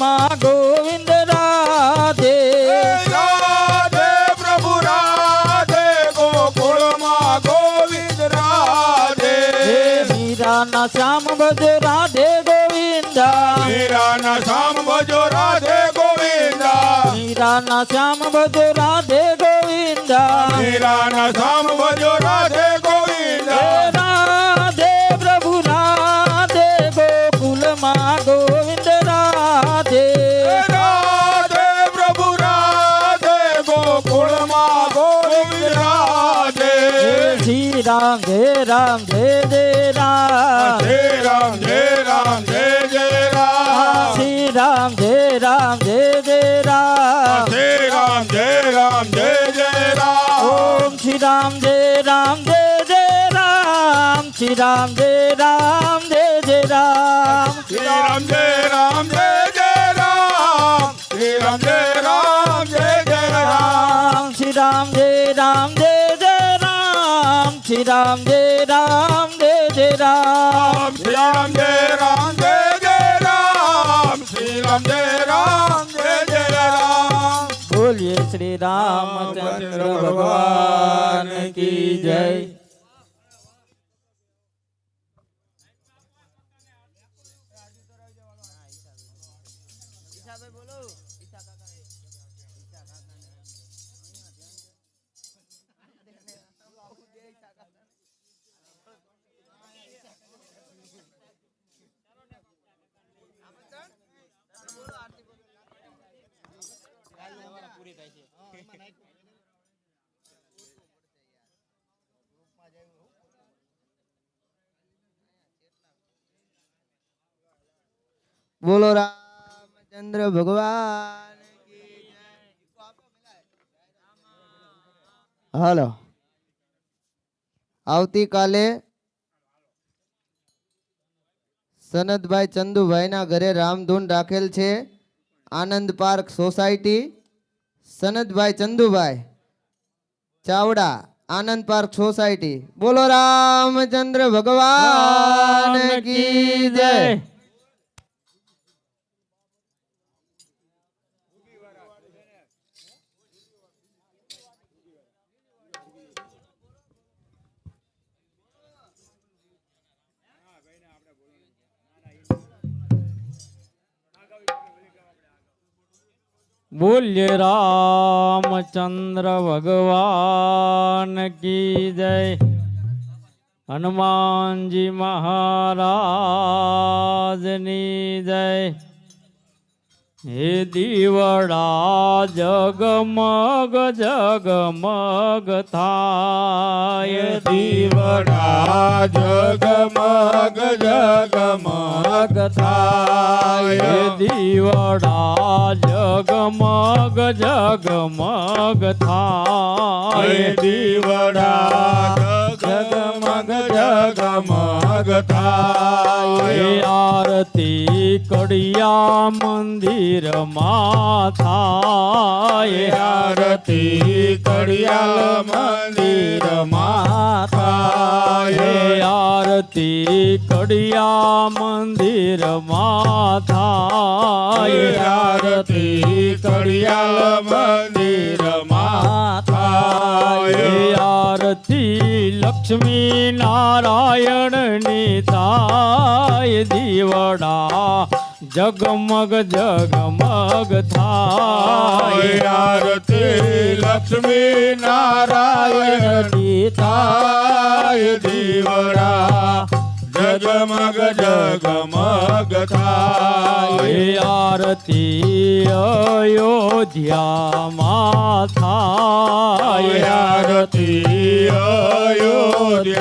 કુલમાં ગોવિંદ રાધે રાધે પ્રભુ રાધે ગોકુળમાં ગોવિંદ રાધે મીરાના શ્યામ ભજો રાધે ગોવિંદા મીરાના શ્યામ ભજો રાધે ગોવિંદા મીરાના શ્યામ ભજો રાધે ગોવિંદા મીરાના શ્યામ ભજો રાધે ગોવિંદા રાધે પ્રભુ રાધે ગોકુલમાં ગોવિંદ રાધે રાધે પ્રભુ રાધે ગોકુળમાં ગોવિંદ રાધે શ્રી રામ જય રામ જય જય રામ જય રામ જય રામ જય જય રામ શ્રી રામ જય રામ જય જય રામ જય રામ જય રામ જય જય રામ ઓમ શ્રી રામ જય રામ જય જય રામ શ્રી રામ જય રામ જય જય રામ શ્રી રામ જય રામ જય જય રામ શ્રી રામ જય રામ જય જય રામ શ્રી રામ જય રામ જય જય રામ શ્રી રામ જય રામ જય જય રામ શ્રી રામ જય રામ જય જય રામ શ્રી રામ જય રામ જય જય રામ બોલીએ શ્રી રામચંદ્ર ભગવાન કી જય બોલો રામચંદ્ર ભગવાન કી જય. હાલો આવતીકાલે સનતભાઈ ચંદુભાઈના ઘરે રામધૂન રાખેલ છે. આનંદ પાર્ક સોસાયટી સનતભાઈ ચંદુભાઈ ચાવડા આનંદ પાર્ક સોસાયટી. બોલો રામચંદ્ર ભગવાન કી જય. બોલ્ય રામચંદ્ર ભગવાન કી જય હનુમાનજી મહારાજની જય હે દીવડા જગમગ જગમગ થાય દીવડા જગમગ જગમગ થાય હે દીવડા જગમગ જગમગ થાય દીવડા જગમગ જગમગ થાય હે આરતી કડિયા મંદિરમાં થાય આરતી કડિયાલ મંદિરમાં થાય હે આરતી કડિયા મંદિરમાં થાય આરતી કડિયાલ મંદિરમાં થાય હે આરતી લક્ષ્મી નારાયણની થાય દીવડા જગમગ જગમગ થાય આરતી લક્ષ્મી નારાયણની થાય દીવડા જગમગ જગમગ થાય હે આરતી અયોધ્યામાં થાય આરતી અયોધ્યામાં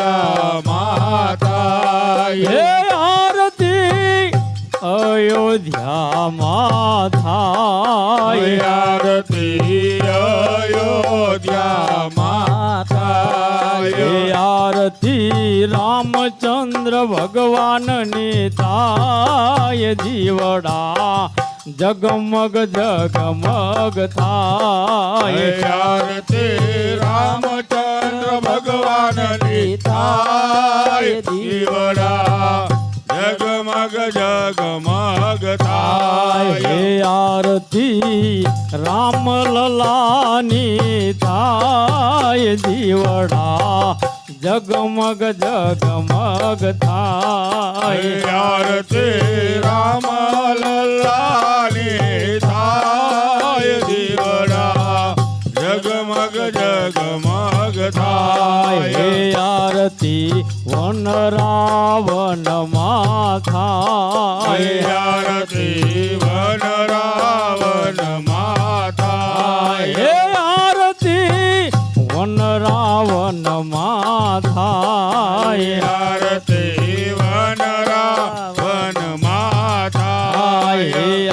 થાય હે આરતી અયોધ્યામાં થાય આરતી અયોધ્યામાં થાય હે આરતી રામચંદ્ર ભગવાનની થાય જીવડા જગમગ જગમગ થાય આરતી રામચંદ્ર ભગવાનની થાય દીવડા જગમગ જગમગ થાય હે આરતી રામ લલાની થાય દીવડા જગમગ જગમગ થાય આરતી રામ લલ્લાની થાય દીવડા જગમગ જગમગ થાય આરતી વન રાવણ માં થાય આરતી વન રાવણ માતા આરતી વન રાવણ માં થાય આરતી વન રાવણ માતા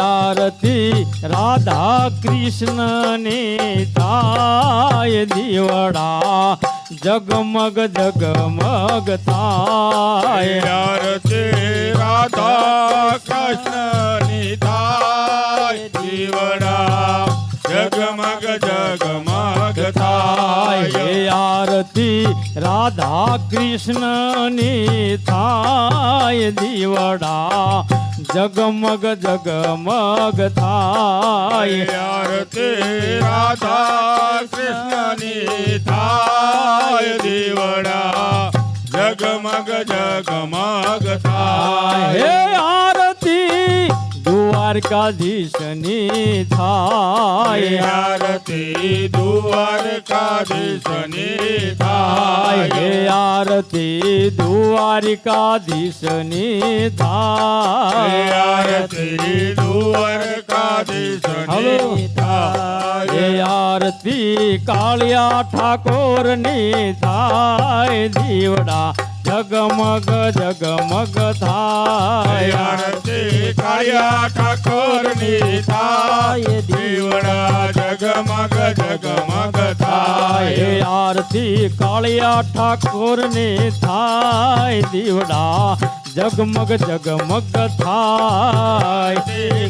આરતી રાધા કૃષ્ણની થાય દીવડા જગમગ જગમગ થાય આરતી રાધા કૃષ્ણની થાય દીવડા જગમગ જગમગ થાય આરતી રાધા કૃષ્ણની થાય દીવડા જગમગ જગમગ થાય આરતી રાધા કૃષ્ણની થાય દીવડા જગમગ જગમગ થાય આરતી દ્વારકાધીશની થાય આરતી દ્વારકાધીશની થાય આરતી દ્વારકાધીશની થાય આરતી દ્વારકાધીશની થાય આરતી કાળિયા ઠાકોરની થાય દીવડા જગમગ જગમગ થાય આરતી કાળિયા ઠાકોરની થાય દીવડા જગમગ જગમગ થાય આરતી કાળિયા ઠાકોરની થાય દીવડા જગમગ જગમગ થાય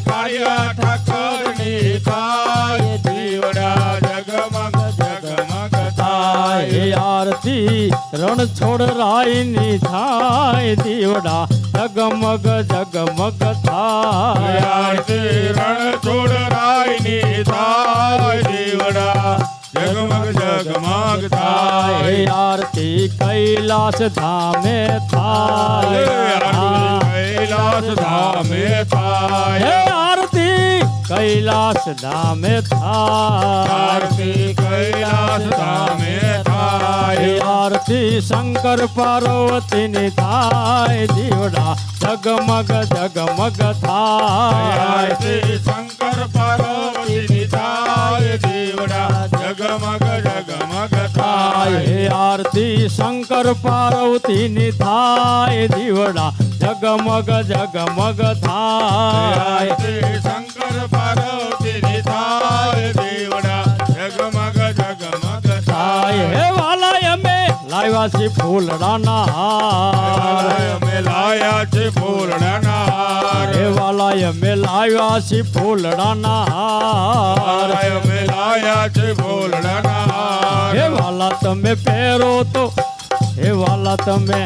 કાળિયા ઠાકોરની થાય દીવડા જગમગ જગમગ થાય આરતી રણછોડ રાયની થાય દીવડા જગમગ જગમગ થાય આરતી રણછોડ રાયની થાય દીવડા જગમગ જગમગ થાય આરતી કૈલાસ ધામે થાય કૈલાસ ધામે થાય આરતી કૈલાસ ધામે થાય આરતી કૈલાસ ધામે થાય આરતી શંકર પાર્વતીની થાય દીવડા જગમગ જગમગ થાય આરતી શંકર પાર્વતીની થાય દીવડા જગમગ જગમગ થાય આરતી શંકર પાર્વતીની થાય દીવડા જગમગ જગમગ થાય આરતી શંકર પાર્વતીની થાય દીવડા જગમગ જગમગ થાય હે વાલા અમે લાવ્યા છીએ ફૂલડાના હાર અમે લાયા છે ફૂલડાના હાર હે વાલા અમે લાવ્યા છીએ ફૂલડાના હાર અમે લાયા છે ફૂલડાના હાર હે વાલા તમે પહેરો તો હે વાલા તમે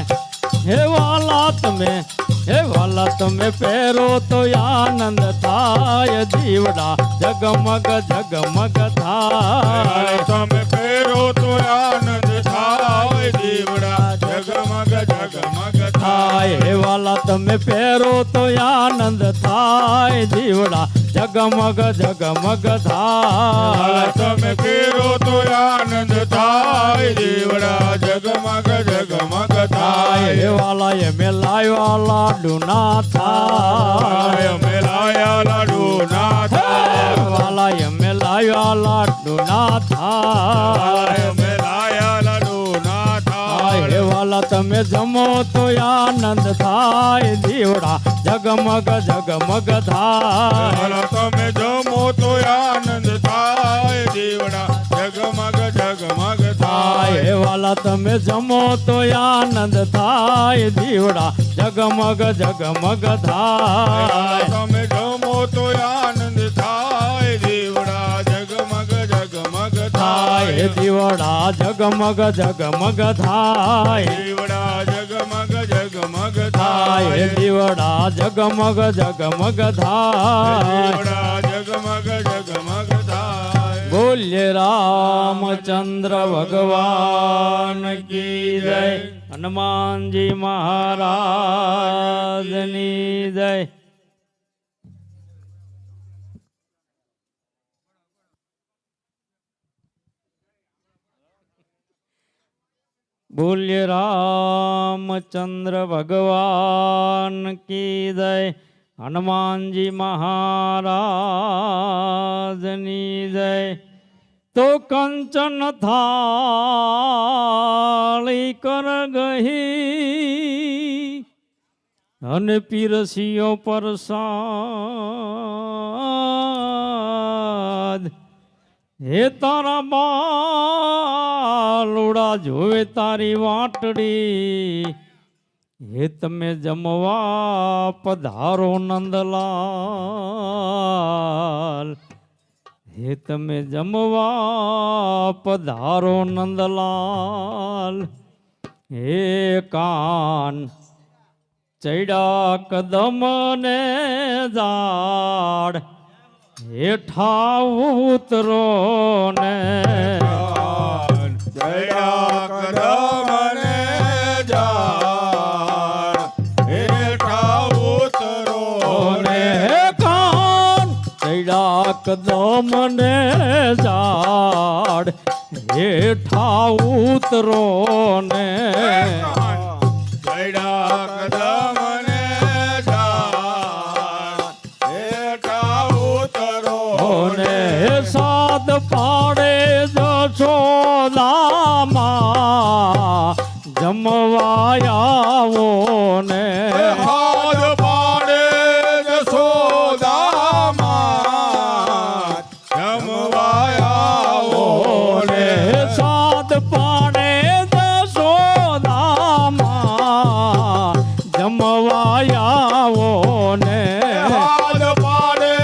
હે વાલા તમે હે વાલા તમે પહેરો તો આનંદ થાય દીવડા જગમગ જગમગ થાય તમે પહેરો તો આનંદ થાય દીવડા જગમગ જગમગ થાય હે વાલા તમે પહેરો તો આનંદ થાય દીવડા જગમગ જગમગ થાય તમે પહેરો તો આનંદ થાય દીવડા જગમગ જગમગ થાય હે વાલા એમે લાવ્યા લાડુ ના થાય અમે લાયા લાડુ ના થાય વાલા એમે લાવ્યા લાડુ ના થાય અમે લાયા લાડુ ના થાય હે વાલા તમે જમો તો આનંદ થાય દીવડા જગમગ જગમગ થાય તમે જમો તો આનંદ થાય દીવડા જગમગ જગમગ થાય હે વાલા તમે જમો તો આનંદ થાય દીવડા જગમગ જગમગ થાય તમે જમો તો આનંદ થાય દીવડા જગમગ જગમગ થાય થાય દીવડા જગમગ જગમગ થાય દીવડા જગમગ જગમગ થાય થાય દીવડા જગમગ જગમગ થાય દીવડા જગમગ બોલ્ય રામચંદ્ર ભગવાન કી જય હનુમાનજી મહારાજની જય બોલ્ય રામચંદ્ર ભગવાન કી જય હનુમાનજી મહારાજની જય તો કંચન થાળી કર ગહી અને પીરસિયો પ્રસાદ હે તારા બાલુડા જોવે તારી વાટડી હે તમે જમવા પધારો નંદલાલ હે તમે જમવા પધારો નંદલાલ હે કાન ચડ્યા કદમ ને ઝાડ હેઠા ઉતરો ને જયા કદમ ને ઝાડ હેઠા ઉતરો ને કાન ચડ્યા કદમ ને ઝાડ હેઠા ઉતરો ને જયા કદમ ને ઝાડ હેઠા ઉતરો ને સાદ પાડે જશોદામાં જમવાયાવો ને હાથ પાડે જશોદામાં જમવાયાવો ને સાદ પાડે જશોદામાં જમવાયાવો ને હાથ પાડે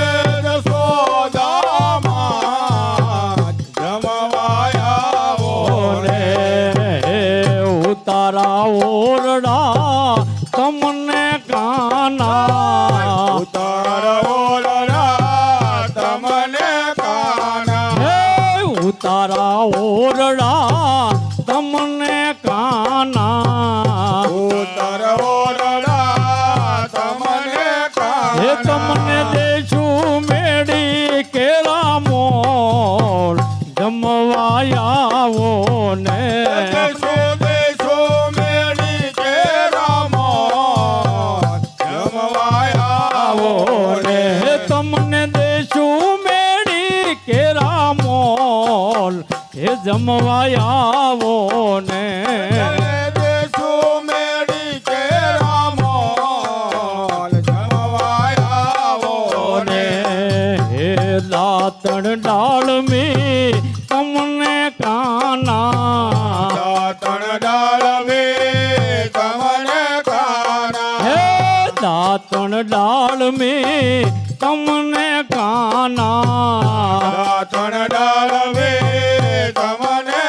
જશોદામાં જમવાયાવો ને ઉતારા ઓરડા તમને કાના ઉતાર ઓરડા તમને કાના હે ઉતારા ઓરડા તમને કાના ઉતાર ઓરડા તમને હે કાના તમને દેશું મેડી કેળા મોલ જમવાયાવો ને દેશો દેશો મેળી કેરા મોત જમવાયાવો ને તમને દેશું મેડી કેરા મોલ હે જમવાયાવો ને દેશો મેળી કેરા મોત જમવાયાવો ને હે દાતણ ડાળ મી તમને કાના દાતણ ડાળવે તમને કાના હે દાતણ ડાળ મી તમને કાના દાતણ ડાળવે તમને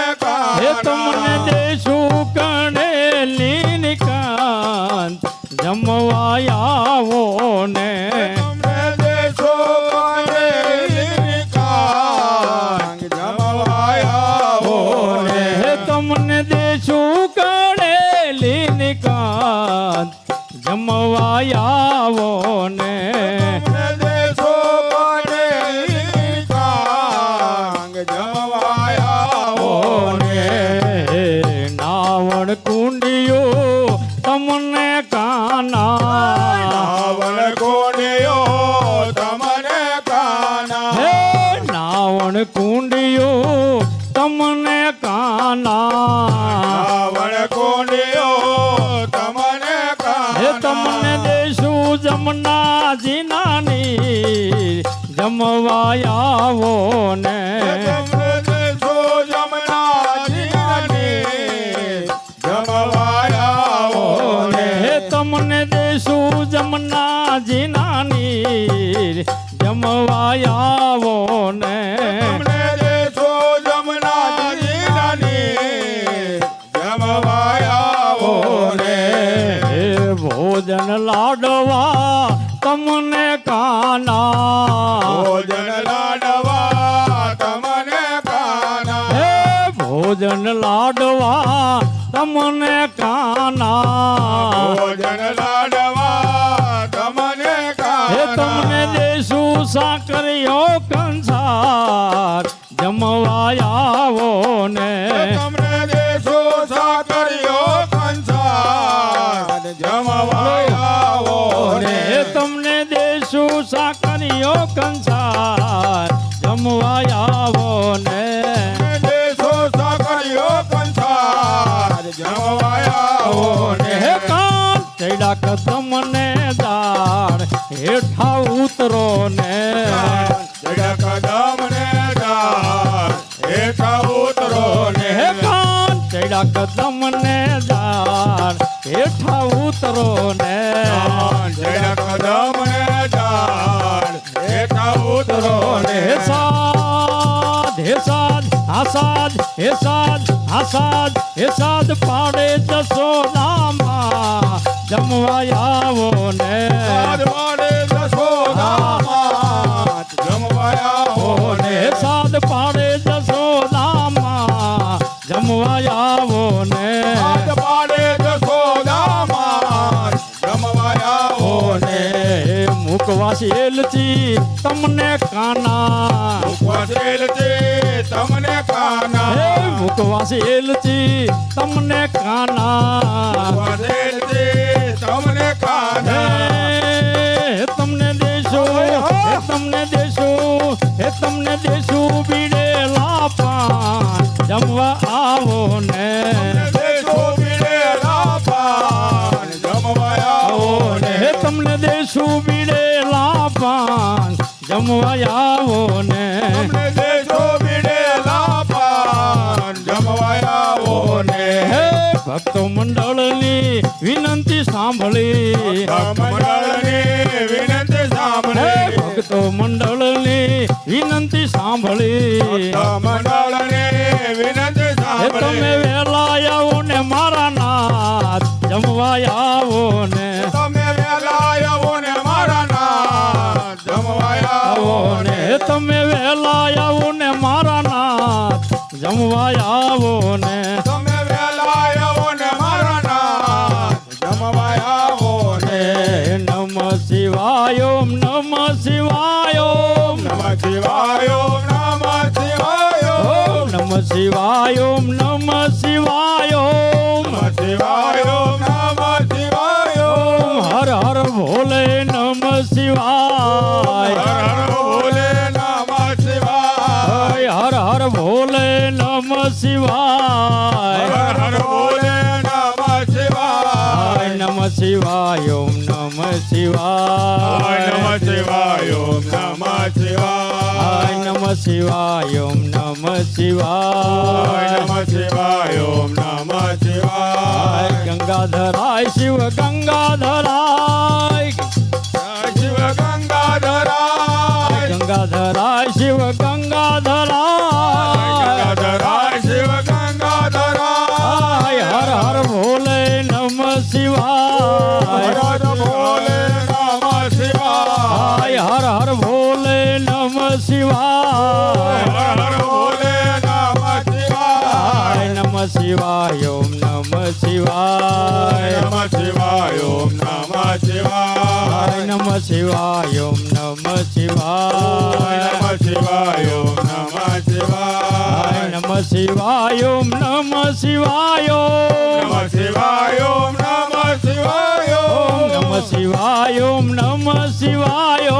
હે તમને કાના દેશું કણેલી નિકાંત જમવાયાવો ને તમને દેશો કણેલી કાંગ જમવાયાવો ને હે તમને દેશું કણેલી નિકાંત જમવાયાવો ને તમને દેશો કણેલી કાંગ જમવાયાવો ને નાવણ કુંડિયો તમને કાના રાવણ કોણિયો તમને કાના હે નાવણ કુંડિયો તમને કાના રાવણ કોણિયો તમને હે કાના તમને દેશું જમનાજી નાની જમવાયાવો ને તમને દેશો જમનાજી નાની જમવાયાવો ને હે તમને દેશું જમનાજી નાની જમવાયાવો ને તમને દેશો જમનાજી નાની જમવાયાવો ને હે ભોજન લાડવા તમને કાના ભોજન લાડવા તમને ભોજન લાડવા તમને કાના ભોજન લાડવા તમને હે કાના તમને દેશું સાકરીઓ કંસાર જમવા આવો ને તમને દેશો સાકરીઓ કંસાર જમવા આવો ને ને તમને દેશું સાકરીઓ કંસાર જમવા આવો ને દેશો સાકરીઓ કંસાર જમવા આવો હે ને કાન ચડ્યા કદમ ને દાળ હેઠા ઉતરો ને જડા કદમ ને દાર હેઠા ઉતરો ને હે કાન ચડ્યા કદમ ને દાળ હેઠા ઉતરો ને જડા કદમ ને દાર હેઠા ઉતરો ને હે સાદ હે સાદ આસાદ હે સાદ આસાદ હે સાદ પાડે જસોદામાં જમવા આવો ને સાદ પાડે જશોદામાં જમવા આવો ને હે સાદ પાડે જસોદામાં જમવા આવો ને સાદ પાડે જશોદામાં જમવા આવો ને મુકવાસી એલચી તમને કાના વસેલથી તમને હે કાના મુકવાસી એલચી તમને કાના વસેલથી તમને કાના હે તમને દેશું હે તમને દેશું હે તમને દેશું બીડેલા પાન જમવા આવો ને દેશો બીડેલા પાન જમવા આવો ને હે તમને દેશું બીડેલા પાન જમવા આવો ને તમને દેશો બીડેલા પાન જમવા આવો ને હે ભક્તો મંડળની વિનંતી સાંભળી મંડળની વિનંતી હે સાંભળી ભક્તો મંડળની વિનંતી સાંભળી મંડળની વિનંતી હે તમે સાંભળી વહેલા આવો ને મારા નાથ જમવા આવો ને તમે વહેલા આવો ને મારા નાથ જમવા આવો આવો ને ને હે તમે વહેલા આવો ને મારા નાથ જમવા આવો ને તમે વહેલા આવો ને મારા નાથ જમવા આવો ને હે નમ શિવાય ઓમ નમ શિવાય ઓમ નમઃ શિવાય ઓમ નમઃ શિવાય ઓમ નમ શિવાય ઓમ નમ શિવાય ઓમ નમઃ શિવાય ઓમ નમઃ શિવાય ઓમ હર હર ભોલે નમ શિવાય હર હર ભોલે નમઃ શિવાય હર હર ભોલે નમ શિવાય હર હર ભોલે નમઃ શિવાય નમ શિવાય ઓમ નમ શિવાય નમઃ શિવાય ઓમ નમઃ શિવાય નમ શિવાય ઓમ નમ શિવાય નમઃ શિવાય ઓમ નમઃ શિવાય ગંગાધરાય શિવ ગંગાધરાય શિવ ગંગાધરાય ગંગાધરાય શિવ ગંગાધરાય ગંગાધરાય શિવ ગંગાધરાય હર હર ભોલે નમ શિવાય હર ભોલે નમઃ શિવાય હર હર ભોલે નમ શિવાય હર હર ભોલે નમઃ શિવાય નમ શિવાય ઓમ નમ શિવાય નમઃ શિવાય ઓમ નમઃ શિવાય નમ શિવાય ઓમ નમ શિવાય નમઃ શિવાય ઓમ નમઃ શિવાય નમ શિવાય ઓમ નમ શિવાય નમઃ શિવાય ઓમ નમઃ શિવાય નમ શિવાય ઓમ નમ શિવાય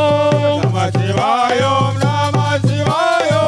નમઃ શિવાય ઓમ નમઃ શિવાય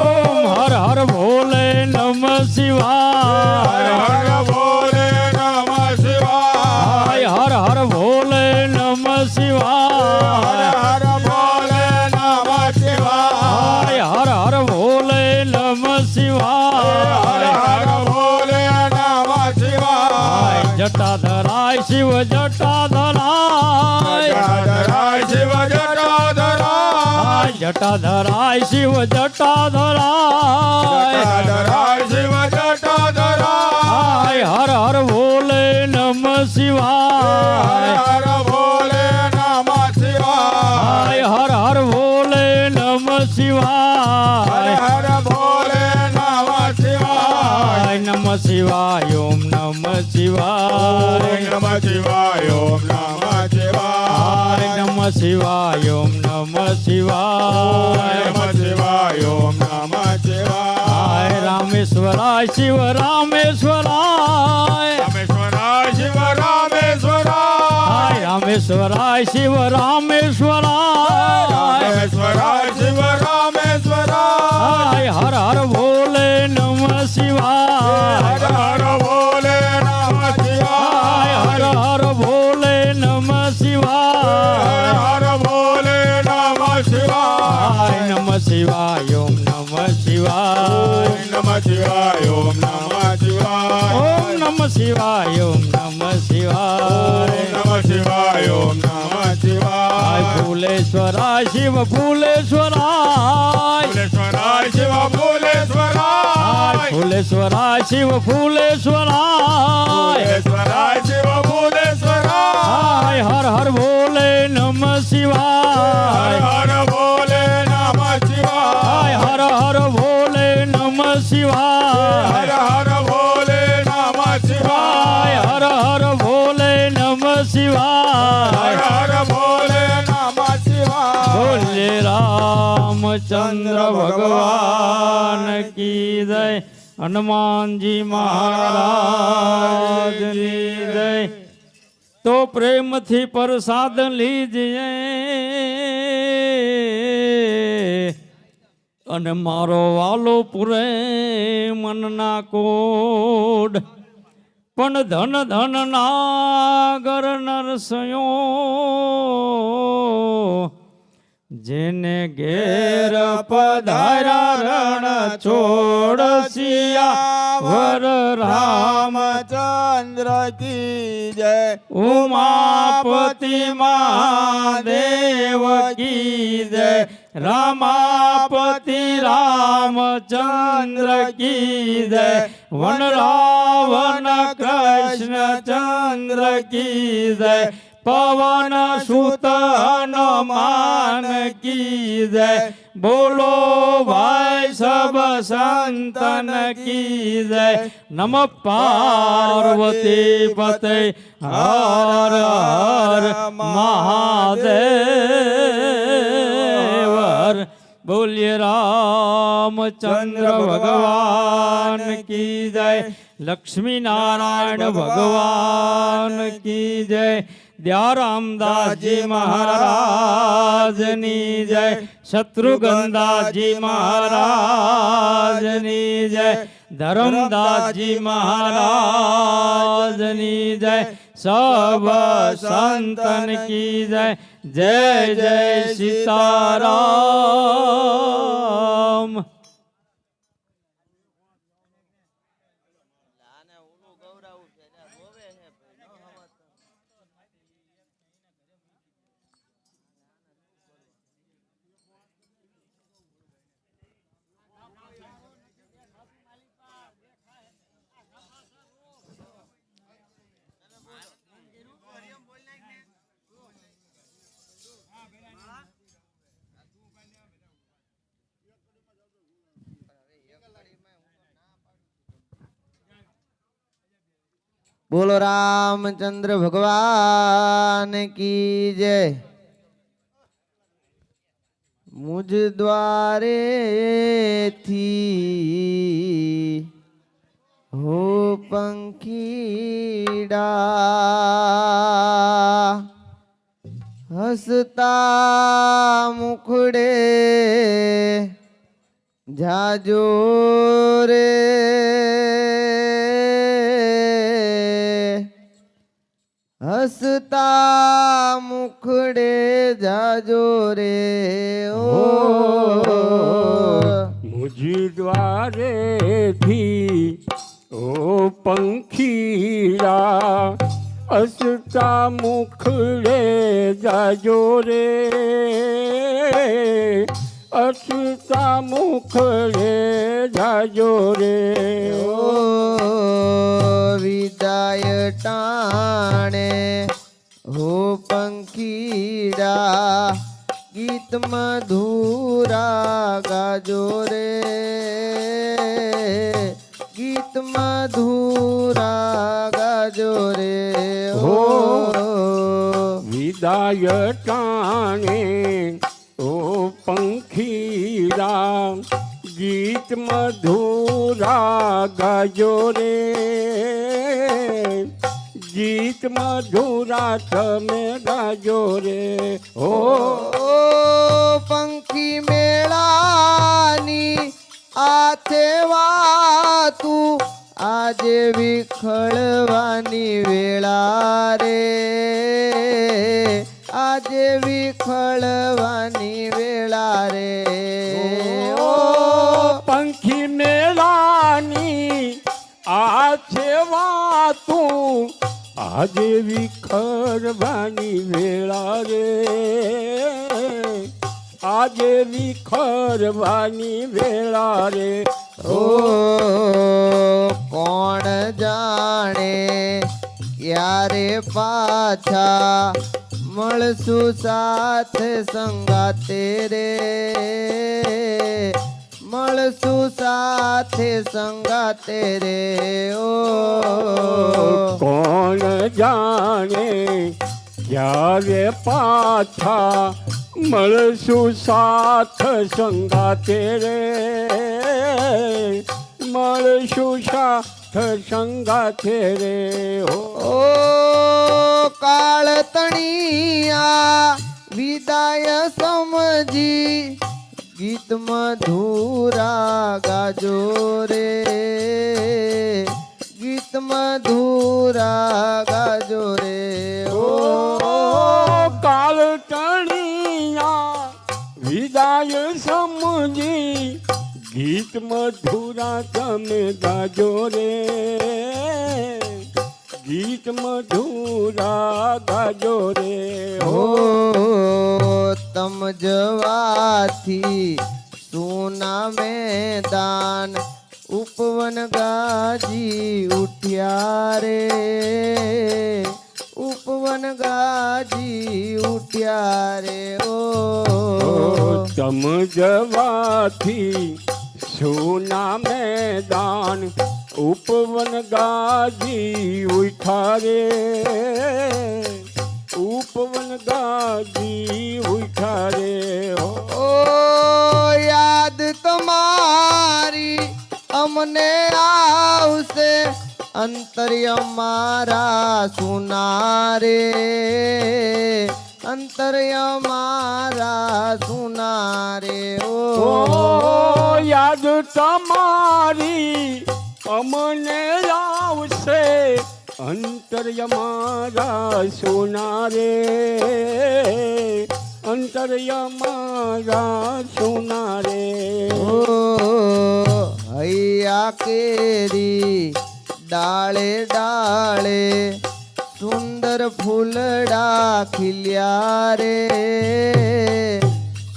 હર હર ભોલે નમ હર શિવાય હર ભોલે નમઃ શિવાય હર હર ભોલે નમ હર શિવાય હર ભોલે નમઃ શિવાય હર હર ભોલે નમ હર શિવાય હર ભોલે નમઃ શિવાય જટાધરાય શિવ જટાધરાય જટાધરાય શિવ જટાધરાય જટાધરાય શિવ જટાધરાય જટાધરાય શિવ જટાધરાય હર હર ભોલે નમ શિવાય હર હર ભોલે નમઃ શિવાય હર હર ભોલે નમ હર શિવાય હર ભોલે નમઃ શિવાય નમ શિવાય ઓમ નમઃ શિવાય નમઃ શિવાય ઓમ નમઃ શિવાય નમઃ શિવાય ઓમ નમઃ શિવાય નમઃ શિવાય ઓમ નમઃ શિવાય રામેશ્વરાય શિવ રામેશ્વરાય રામેશ્વરાય શિવ રામેશ્વરાય રામેશ્વરાય શિવ રામેશ્વરાય રામેશ્વરાય શિવ રામેશ્વરાય હર હર ભોલે નમઃ શિવાય હર હર બોલે નમઃ શિવાય હર હર ભોલે નમઃ શિવાય હર બોલે નમઃ શિવાય નમઃ શિવાય ઓમ નમઃ શિવાય નમઃ શિવાય ઓમ નમઃ શિવાય ઓમ નમઃ શિવાય ઓમ નમઃ શિવાય નમઃ શિવાય ઓમ નમઃ શિવાય ફૂલેશ્વરાય શિવ ફૂલેશ્વરાય ફૂલેશ્વરાય શિવ ફૂલેશ્વરાય ફૂલેશ્વરાય શિવ ફૂલેશ્વરાય ફૂલેશ્વરાય શિવ ફૂલેશ્વરાય હર હર ભોલે નમઃ હર શિવાય હર બોલે નમઃ શિવાય હર હર ભોલે નમઃ હર શિવાય હર બોલે નમઃ શિવાય હર હર ભોલે નમઃ હર શિવાય હર બોલે નમઃ શિવાય બોલે રામચંદ્ર ભગવાન કી જય હનુમાનજી મહારાજની જય તો પ્રેમથી પ્રસાદ લીજે અને મારો વાલો પૂરે મનના કોડ પણ ધન ધન નાગર નરસયો જેને ઘેર પધાર્યા રણ છોડ સિયાવર રામચંદ્ર કી જય ઉમાપતિ મહાદેવ કી જય રામાપતિ રામચંદ્ર કી જય વન રાવણ કૃષ્ણચંદ્ર કી જય પવન સુત હનુમાન કી જય બોલો ભાઈ સબ સંતન કી જય નમ પાર્વતી પતે હર હર મહાદેવ બોલીએ રામચંદ્ર ભગવાન કી જય લક્ષ્મી નારાયણ ભગવાન કી જય દયા રામદાસજી મહારાજની જય શત્રુઘ્નદાસજી મહારાજની જય ધર્મદાસજી મહારાજની જય સબ સંતન કી જય જય જય સીતારામ બોલો રામચંદ્ર ભગવાન કી જય મુજ દ્વારે થી હો પંખીડા હસતા મુખડે જાજો રે હસતા મુખડે જાજો રે ઓ મુજ દ્વારેથી ઓ પંખીડા હસતા મુખડે જાજો રે હસતા મુખડે જાજો રે ઓ વિદાય ટાણે હો પંખીડા ગીત મધુરા ગાજો રે ગીત મધુરા મધુરા ગાજો રે હો વિદાય ટાણે ઓ પંખીડા ગીત મધુરા ગાજો રે ગીત મધુરા તમે ગાજો રે ઓ પંખી મેળાની આથે વાતું આજે વિખળવાની વેળા રે આજે વિખળવાની વેળા રે ઓ પંખી મેળાની આ છે વાતું આજે વિખરવાની વેળા રે આજે વિખરવાની વેળા રે ઓ કોણ જાણે ક્યારે પાછા મળશું સાથે સંગાતે રે મળશું સાથે સંગાતે રે ઓ કોણ જાણે ક્યારે પાછા મળશું સાથ સંગાતે રે મળશું સાથ સંગાતે રે ઓ કાળ તણિયા વિદાય સમજી ગીત મધુરા ગાજો રે ગીત મધુરા ગાજો રે ઓ કાલ ટણિયા વિદાય સમજી ગીત મધુરા તમે ગાજો રે ગીત મધુરા ગાજો રે ઓ તમ જવાથી સોના મેદાન ઉપવન ગાજી ઉઠ્યા રે ઉપવન ગાજી ઉઠ્યા રે ઓ તમ જવાથી સોના મેદાન ઉપવન ગાજી ઉઠ્યા રે ઉપવન ગાજી ઉઠ્યા રે ઓ યાદ તમારી અમને આવશે અંતર્ય મારા સુના રે અંતર્ય મારા સુના રે ઓ યાદ તમારી અમને આવશે અંતર્ય મારા સોના રે અંતર્ય મારા સોના રે ઓ હૈયા કેરી ડાળે ડાળે સુંદર ફૂલડા ખીલ્યા રે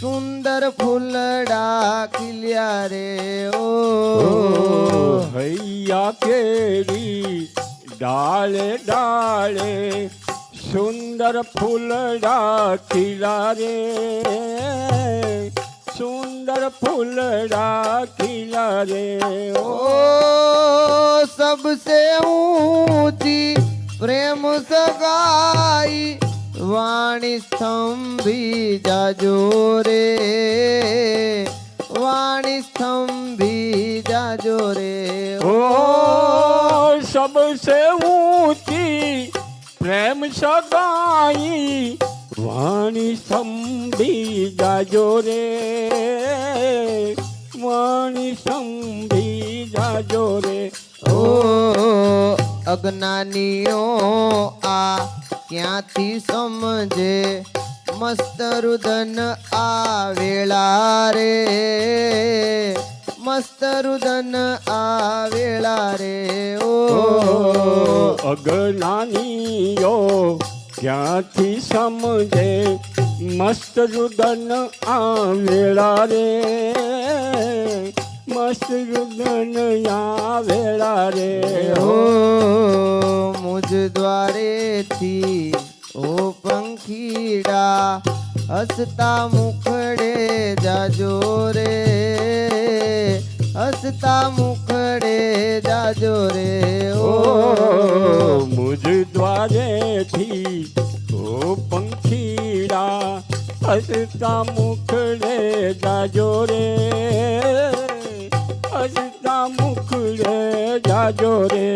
સુંદર ફૂલડા ખીલ્યા રે ઓ હૈયા કેરી ડાળે ડાળે સુંદર ફૂલડા ખીલા રે સુંદર ફૂલડા ખીલા રે ओ सबसे ऊंची प्रेम सगाई वाणी स्तंभी जाजो रे वाणी स्तंभी जाजो रे ओ सबसे ऊंची प्रेम सगाई वाणी संभी जाजो रे वाणी संभी जाजो रे ओ अज्ञानियों आ क्यांथी समझे मस्त रुदन आवेला रे मस्त रुदन आवेला रे ओ અજ્ઞાનીઓ ક્યાંથી સમજે મસ્ત રુદન આવેલા રે મસ્ત રુદન આવેલા રે ओ मुझ द्वारे थी ओ पंखीड़ा हसता मुखड़े जाजो रे हसता मुखड़े જાજો રે ઓ ઓ મુજ દ્વારેથી ઓ પંખીડા હસતા મુખડે જાજો રે હસતા મુખડે જાજો રે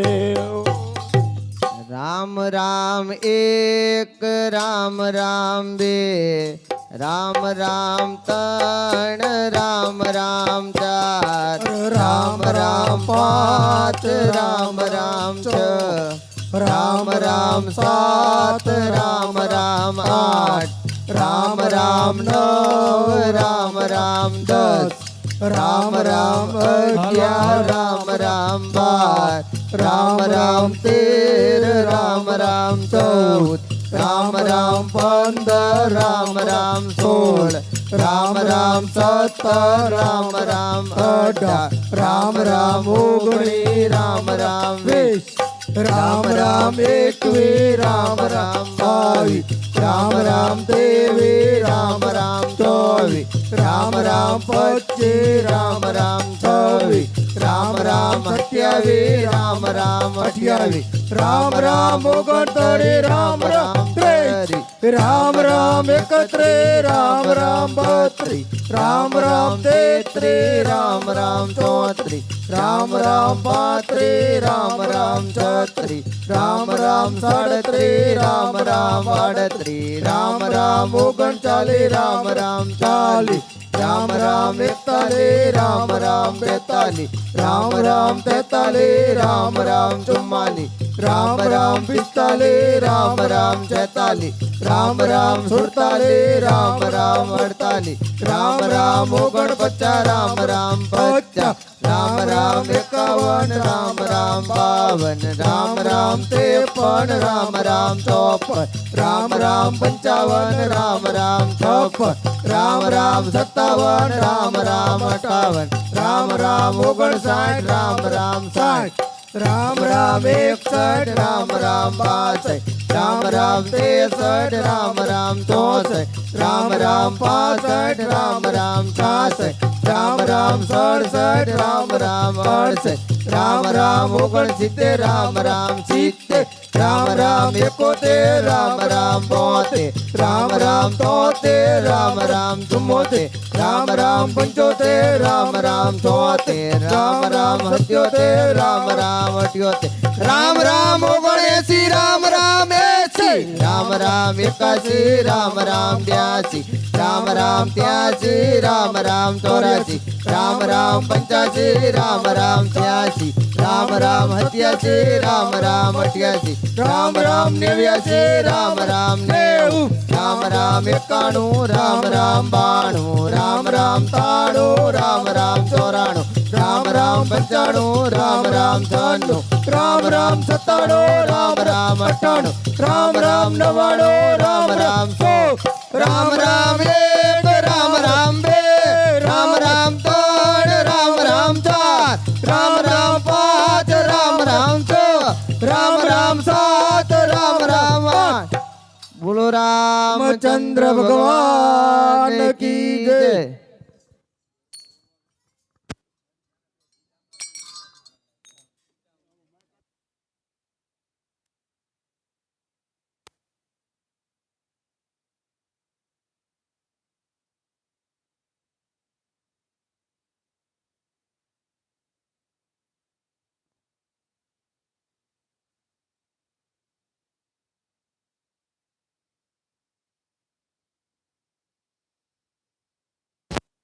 રામ રામ એક રામ રામ બે રામ રામ ત્રણ રામ રામ ચાર રામ રામ પાંચ રામ રામ છ રામ રામ સાત રામ રામ આઠ રામ રામ નવ રામ રામ દસ રામ રામ અગિયાર રામ રામ બાર રામ રામ તેર રામ રામ ચૌદ રામ રામ પંદર રામ રામ સોળ રામ રામ સત્તર રામ રામ અઢાર રામ રામ ઓગણીસ રામ રામ વીસ રામ રામ એકવીસ રામ રામ બાવીસ રામ રામ ત્રેવીસ રામ રામ ચોવીસ રામ રામ પચીસ રામ રામ છવ્વીસ રામ રામ 27 રામ રામ 28 રામ રામ 39 રામ રામ 30 રામ રામ 31 રામ રામ 32 રામ રામ 33 રામ રામ 34 રામ રામ 35 રામ રામ 36 રામ રામ 37 રામ રામ 38 રામ રામ 39 રામ રામ 40 રામ રામ 41 રામ રામ 42 રામ રામ 43 રામ રામ 44 રામ રામ 45 રામ રામ 46 રામ રામ 47 રામ રામ 48 રામ રામ 49 રામ રામ 50 રામ રામ 51 રામ રામ 52 રામ રામ 53 રામ રામ 54 રામ રામ 55 રામ રામ 56 રામ રામ 57 રામ રામ 58 રામ રામ 59 રામ રામ 60 રામ રામ 61 રામ રામ 62 રામ રામ 63 રામ રામ 64 રામ રામ 65 રામ રામ 66 રામ રામ 67 રામ રામ 68 રામ રામ 69 રામ રામ 70 રામ રામ 71 રામ રામ 72 રામ રામ 73 રામ રામ 74 રામ રામ 75 રામ રામ 76 રામ રામ 77 રામ રામ 78 રામ રામ 79 રામ રામ 80 રામ રામ 81 રામ રામ 82 રામ રામ 83 રામ રામ 84 રામ રામ 85 રામ રામ 86 રામ રામ 87 રામ રામ 88 રામ રામ 89 રામ રામ 90 રામ રામ 91 રામ રામ 92 રામ રામ 93 રામ રામ 94 રામ રામ 95 રામ રામ 96 રામ રામ 97 રામ રામ 98 રામ રામ 99 રામ રામ 100 રામ રામ 1 રામ રામ 2 રામ રામ 3 રામ રામ 4 રામ રામ 5 રામ રામ 6 રામ રામ 7 રામ રામ 8 બોલો રામચંદ્ર ભગવાન કી જય.